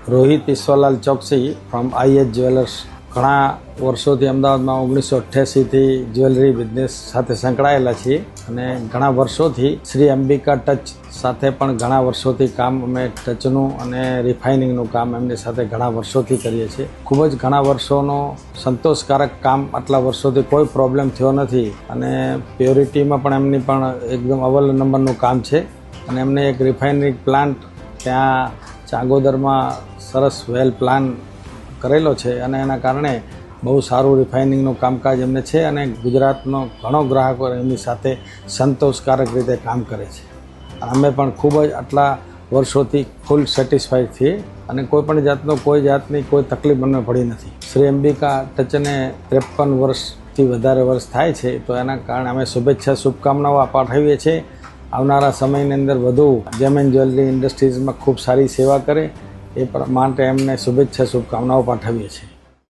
Rohit Ishwarlal Choksi from IH jewellers. ઘણા વર્ષોથી અમદાવાદમાં 1988થી જ્વેલરી બિઝનેસ સાથે સંકળાયેલા છીએ અને ઘણા વર્ષોથી શ્રી અંબિકા ટચ સાથે પણ ઘણા વર્ષોથી કામ અમે ટચનું અને રિફાઇનિંગનું કામ એમની સાથે ઘણા વર્ષોથી કરીએ છીએ. ખૂબ જ ઘણા વર્ષોનો સંતોષકારક કામ, આટલા વર્ષોથી કોઈ પ્રોબ્લેમ થયો નથી અને પ્યોરિટીમાં પણ એમની પણ એકદમ અવ્વલ નંબરનું કામ છે અને એમને એક રિફાઇનરી પ્લાન્ટ ત્યાં ચાંગોદરમાં સરસ વેલ પ્લાન કરેલો છે અને એના કારણે બહુ સારું રિફાઇનિંગનું કામકાજ એમને છે અને ગુજરાતનો ઘણો ગ્રાહકો એમની સાથે સંતોષકારક રીતે કામ કરે છે. અમે પણ ખૂબ જ આટલા વર્ષોથી ફૂલ સેટિસ્ફાઈડ છીએ અને કોઈ જાતની કોઈ તકલીફ અમને પડી નથી. શ્રી અંબિકા ટચને 53 વર્ષથી વધારે વર્ષ થાય છે, તો એના કારણે અમે શુભકામનાઓ પાઠવીએ છીએ. આવનારા સમયની અંદર વધુ જેમ એન્ડ જ્વેલરી ઇન્ડસ્ટ્રીઝમાં ખૂબ સારી સેવા કરે એ માટે એમને શુભકામનાઓ પાઠવીએ છીએ.